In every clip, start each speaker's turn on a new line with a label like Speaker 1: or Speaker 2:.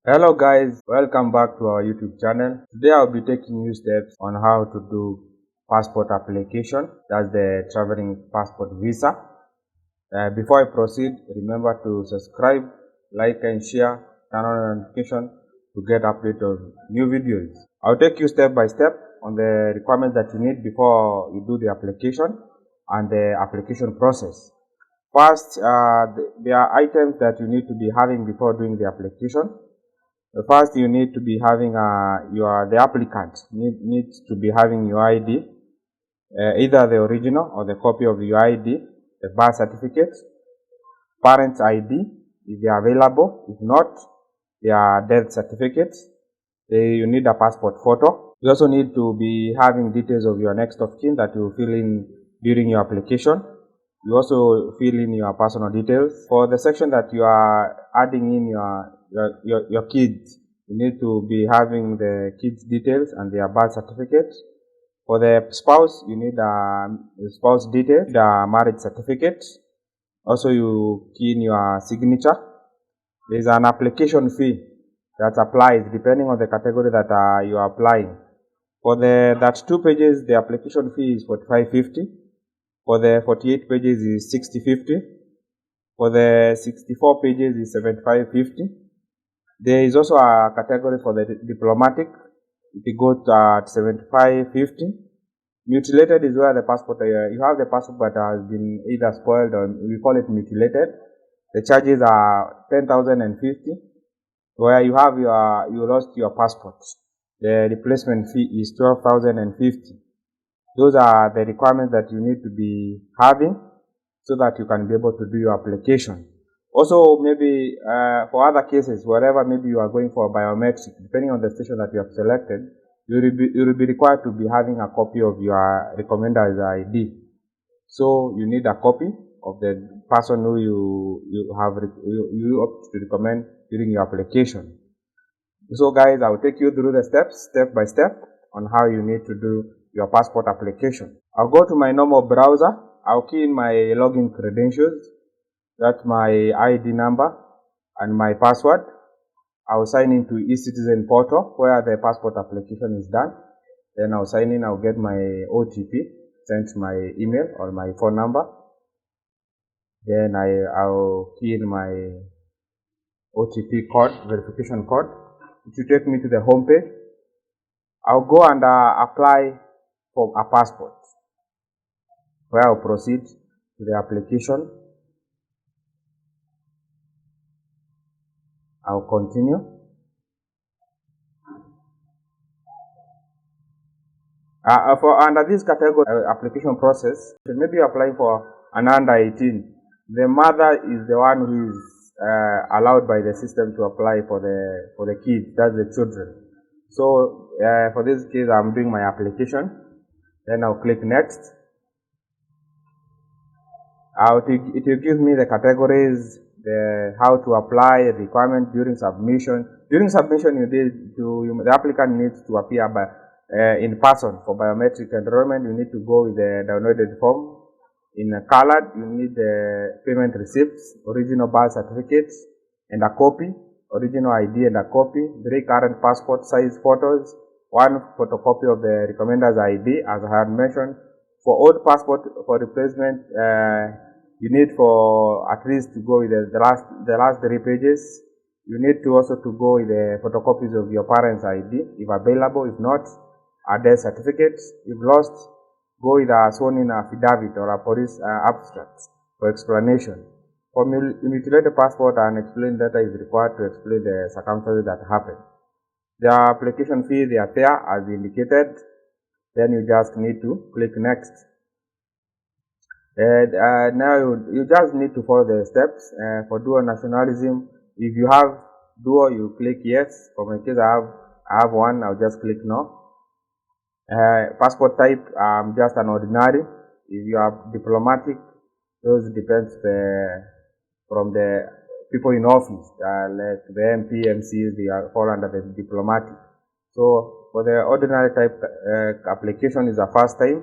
Speaker 1: Hello guys, welcome back to our YouTube channel. Today I'll be taking you steps on how to do passport application. That's the traveling passport visa. Before I proceed, remember to subscribe, like and share, turn on notification to get update of new videos. I'll take you step by step on the requirements that you need before you do the application and the application process. First, there are items that you need to be having before doing the application. First, you need to be having the applicant needs to be having your ID, either the original or the copy of your ID, the birth certificate, parents' ID if they are available. If not, their death certificates. You need a passport photo. You also need to be having details of your next of kin that you fill in during your application. You also fill in your personal details. For the section that you are adding in your kids, you need to be having the kids' details and their birth certificate. For the spouse, you need the spouse details, the marriage certificate. Also, you key in your signature. There is an application fee that applies depending on the category that you are applying. For that 2 pages, the application fee is $45.50. For the 48 pages is $60.50. For the 64 pages is $75.50. There is also a category for the diplomatic. It goes at $75.50. Mutilated is where the passport, you have the passport but has been either spoiled or we call it mutilated. The charges are $10,050. Where you lost your passport, the replacement fee is $12,050. Those are the requirements that you need to be having so that you can be able to do your application. Also, maybe for other cases, wherever maybe you are going for biometric, depending on the station that you have selected, you will be required to be having a copy of your recommender's ID. So you need a copy of the person who you opt to recommend during your application. So guys, I will take you through the steps, step by step, on how you need to do your passport application. I'll go to my normal browser. I'll key in my login credentials. That's my ID number and my password. I'll sign into eCitizen portal where the passport application is done. Then I'll sign in. I'll get my OTP sent to my email or my phone number. Then I'll key in my OTP code, verification code. It will take me to the home page. I'll go and apply for a passport, where I'll proceed to the application. I'll continue. For under this category, application process, maybe you're applying for an under 18. The mother is the one who is allowed by the system to apply for the kids, that's the children. So for this case, I'm doing my application. Then I'll click next. It will give me the categories, how to apply, requirement during submission. During submission, the applicant needs to appear in person for biometric enrollment. You need to go with the downloaded form. In colored, you need the payment receipts, original birth certificates, and a copy, original ID and a copy, 3 current passport size photos, 1 photocopy of the recommender's ID, as I had mentioned. For old passport, for replacement, you need for at least to go with the last 3 pages. You need to also to go with the photocopies of your parents' ID, if available. If not, a death certificate. If lost, go with a sworn-in affidavit or a police abstract for explanation. For mutilated passport, an explained letter is required to explain the circumstances that happened. The application fee, they are there as indicated. Then you just need to click next. Now you just need to follow the steps. For dual nationalism, if you have dual, you click yes. For my case, I have one. I'll just click no. Passport type, just an ordinary. If you are diplomatic, those depends from the people in office, like the MP, MCs, they fall under the diplomatic. So for the ordinary type application is a first time.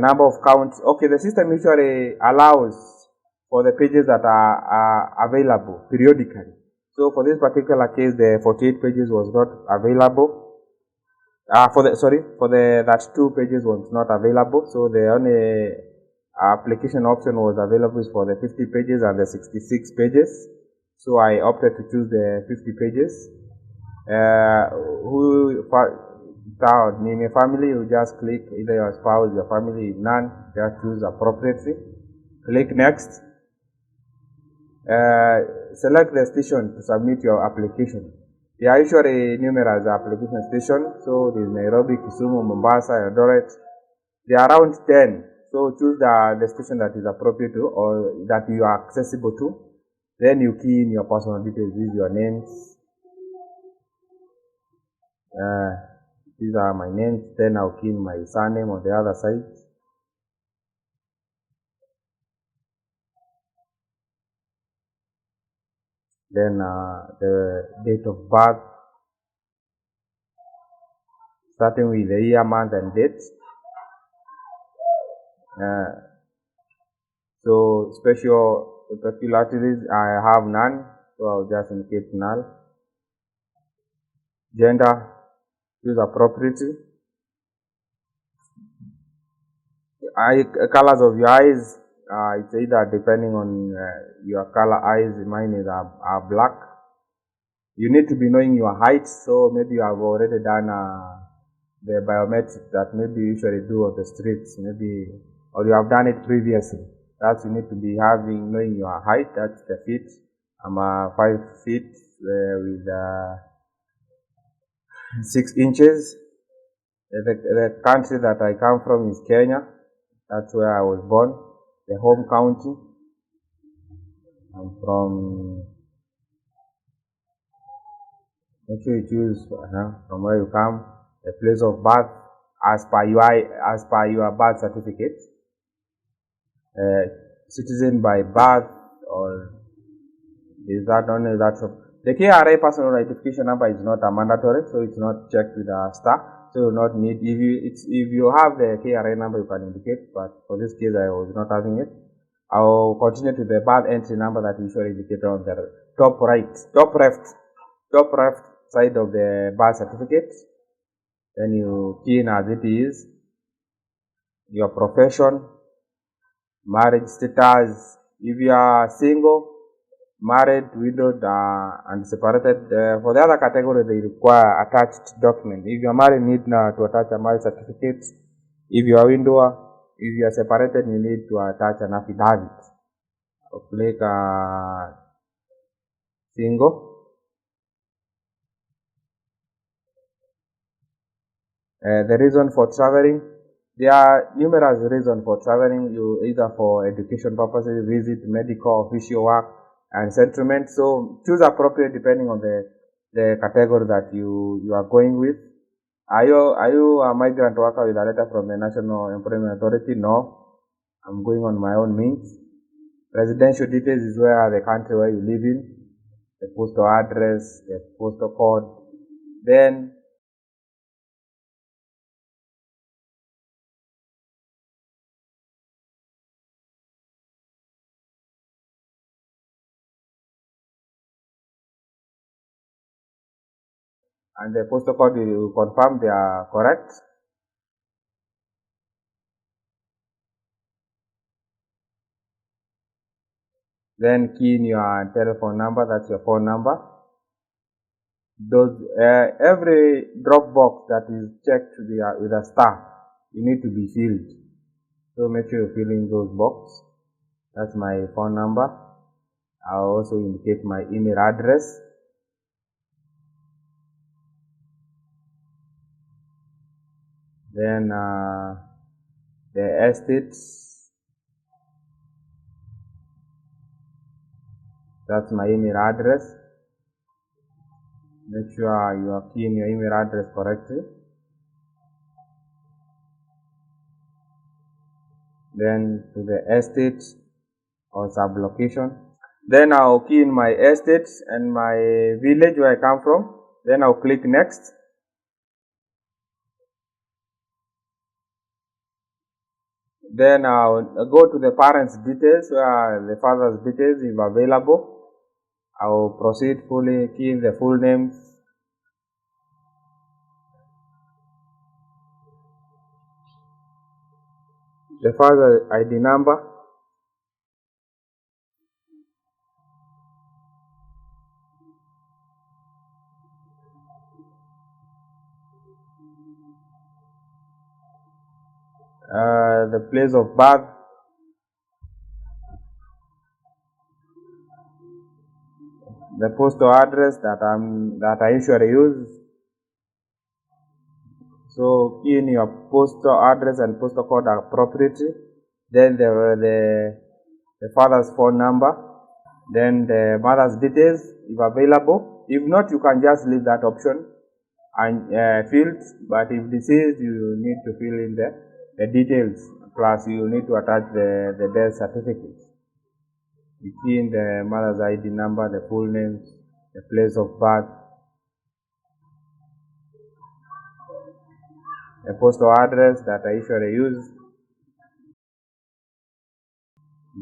Speaker 1: Number of counts. Okay, the system usually allows for the pages that are available periodically. So for this particular case, the 48 pages was not available. For that 2 pages was not available. So the only application option was available for the 50 pages and the 66 pages. So I opted to choose the 50 pages. In a family, you just click either your spouse, your family, if none, just choose appropriately. Click next. Select the station to submit your application. There are usually numerous application stations. So there's Nairobi, Kisumu, Mombasa, Eldoret. There are around 10. So choose the station that is appropriate to or that you are accessible to. Then you key in your personal details with your names. These are my names. Then I'll key in my surname on the other side. Then the date of birth, starting with the year, month, and date. So special peculiarities, I have none, so I'll just indicate null. Gender, choose appropriately. Colors of your eyes, it's either depending on your color eyes. Mine is are black. You need to be knowing your height, so maybe you have already done the biometric that maybe you usually do on the streets, maybe, or you have done it previously. That's you need to be knowing your height. That's the feet. I'm 5 feet with 6 inches. The country that I come from is Kenya. That's where I was born. The home county. I'm from. Make sure you choose from where you come. The place of birth as per your birth certificate. Citizen by birth, or is that only that? The KRA personal identification number is not a mandatory, so it's not checked with a star. So you not need, if you have the KRA number, you can indicate, but for this case I was not having it. I'll continue to the birth entry number that usually indicated on the top left side of the birth certificate. Then you key in as it is, your profession, marriage status, if you are single, married, widowed, and separated. For the other category, they require attached document. If you are married, you need to attach a marriage certificate. If you are widower, if you are separated, you need to attach an affidavit. I'll click single. The reason for traveling. There are numerous reasons for traveling. You either for education purposes, visit, medical, official work, and settlement. So choose appropriate depending on the category that you are going with. Are you a migrant worker with a letter from the National Employment Authority? No. I'm going on my own means. Residential details is where the country where you live in, the postal address, the postal code. Then and the postal code will confirm they are correct. Then key in your telephone number, that's your phone number. Every drop box that is checked with a star, you need to be filled. So make sure you fill in those boxes. That's my phone number. I'll also indicate my email address. Then the estates. That's my email address. Make sure you are keying your email address correctly. Then to the estate or sub-location. Then I'll key in my estate and my village where I come from. Then I'll click next. Then I'll go to the parents' details, where the father's details if available. I will proceed fully, key in the full names, the father ID number, the place of birth, the postal address that I usually use. So key in your postal address and postal code appropriately. Then the father's phone number. Then the mother's details if available. If not, you can just leave that option and fields. But if deceased, you need to fill in the details. Plus, you need to attach the death certificate. You key in the mother's ID number, the full names, the place of birth, the postal address that I usually use.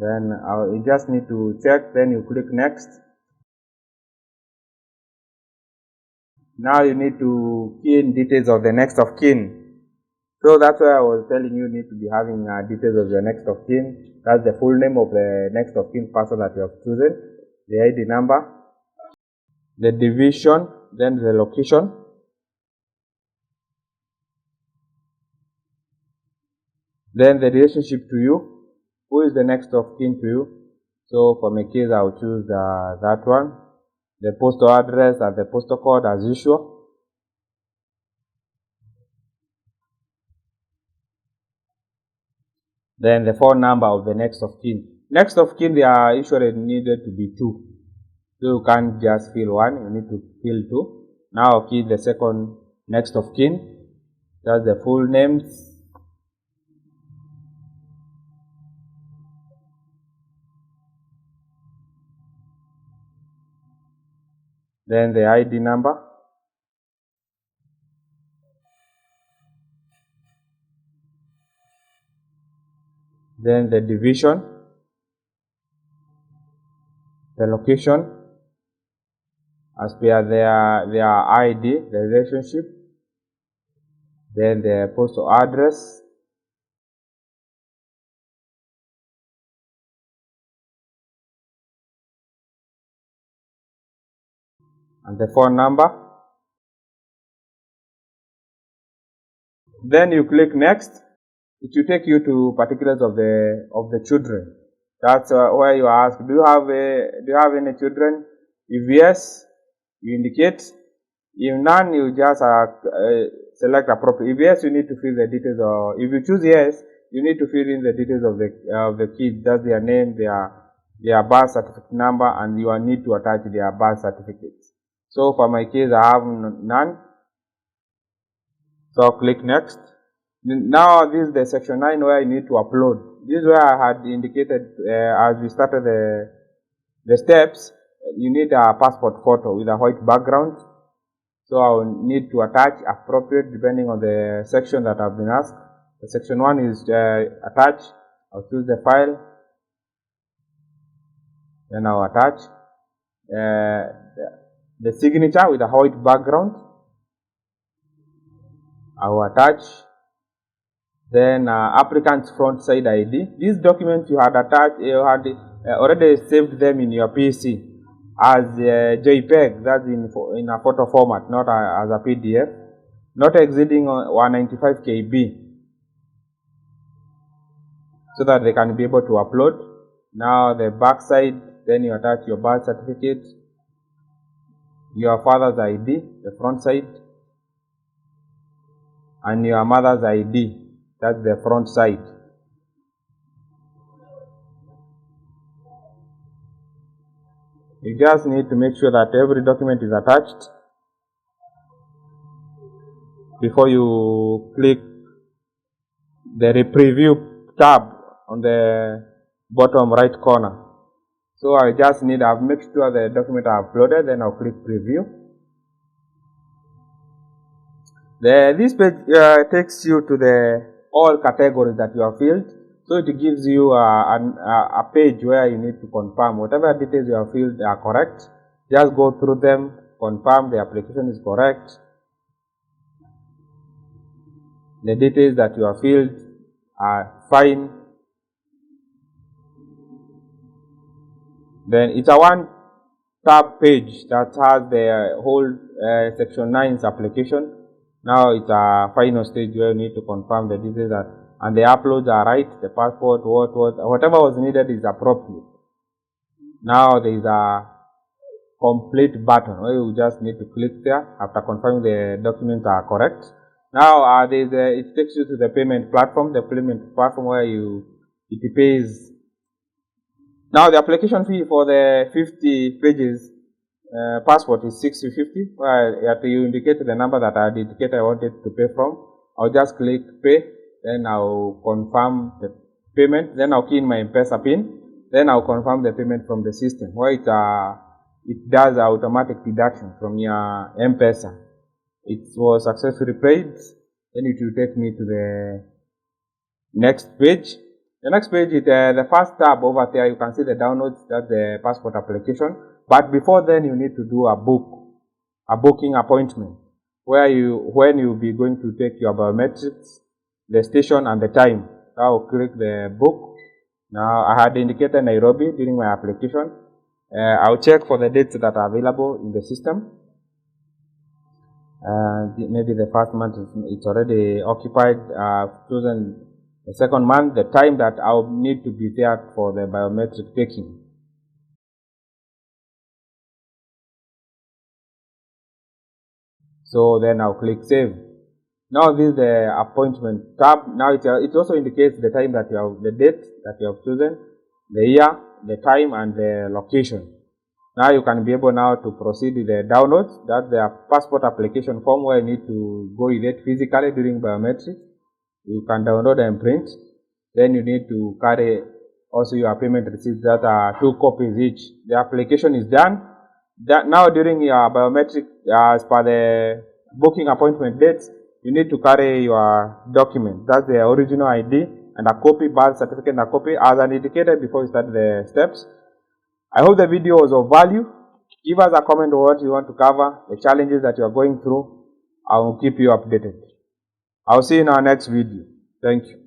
Speaker 1: Then you just need to check, then you click next. Now you need to key in details of the next of kin. So that's why I was telling you need to be having details of your next of kin. That's the full name of the next of kin person that you have chosen, the ID number, the division, then the location, then the relationship to you. Who is the next of kin to you? So for my case, I'll choose that one. The postal address and the postal code as usual. Then the phone number of the next of kin. Next of kin, they are usually needed to be two. So you can't just fill one, you need to fill two. Now I'll key the second next of kin. That's the full names. Then the ID number. Then the division. The location. As per their ID, the relationship. Then the postal address. And the phone number. Then you click next. It will take you to particulars of the children. That's where you ask, do you have any children? If yes, you indicate. If none, you just select appropriate. If yes, you need to fill the details. Or if you choose yes, you need to fill in the details of the kids. That's their name, their birth certificate number, and you need to attach their birth certificates. So for my case, I have none. So click next. Now this is the section 9 where you need to upload. This is where I had indicated as we started the steps. You need a passport photo with a white background. So I will need to attach appropriate depending on the section that I've been asked. The section 1 is attach. I'll choose the file. Then I'll attach the signature with a white background. I will attach. Then applicant's front side ID. These documents you had attached, you had already saved them in your PC as JPEG. That's in a photo format, not as a PDF, not exceeding 195 KB, so that they can be able to upload. Now the back side, then you attach your birth certificate, your father's ID, the front side, and your mother's ID. That's the front side. You just need to make sure that every document is attached before you click the preview tab on the bottom right corner. So I just need to make sure the document are uploaded, then I'll click preview. This page takes you to the all categories that you have filled. So it gives you a page where you need to confirm whatever details you have filled are correct. Just go through them, confirm the application is correct. The details that you have filled are fine. Then it's a one tab page that has the whole section 9's application. Now it's a final stage where you need to confirm the details and the uploads are right, the passport, whatever was needed is appropriate. Now there is a complete button where you just need to click there after confirming the documents are correct. Now it takes you to the payment platform, where it pays. Now the application fee for the 50 pages passport is $650. You indicate the number that I indicated I wanted to pay from. I'll just click pay, then I'll confirm the payment, then I'll key in my M-Pesa PIN, then I'll confirm the payment from the system where it does automatic deduction from your M-Pesa. It was successfully paid. Then it will take me to the next page. The next page is the first tab over there. You can see the downloads, that's the passport application. But before then, you need to do a booking appointment, when you'll be going to take your biometrics, the station and the time. I'll click the book. Now I had indicated Nairobi during my application. I'll check for the dates that are available in the system. Maybe the first month it's already occupied. I've chosen the second month, the time that I'll need to be there for the biometric taking. So then I'll click save. Now this is the appointment tab. Now it also indicates the time that the date that you have chosen, the year, the time, and the location. Now you can be able now to proceed with the downloads. That's the passport application form where you need to go with it physically during biometrics. You can download and print. Then you need to carry also your payment receipts that are 2 copies each. The application is done. Now during your biometric, as per the booking appointment dates, you need to carry your document. That's the original ID and a copy, birth certificate and a copy as I indicated before we start the steps. I hope the video was of value. Give us a comment on what you want to cover, the challenges that you are going through. I will keep you updated. I'll see you in our next video. Thank you.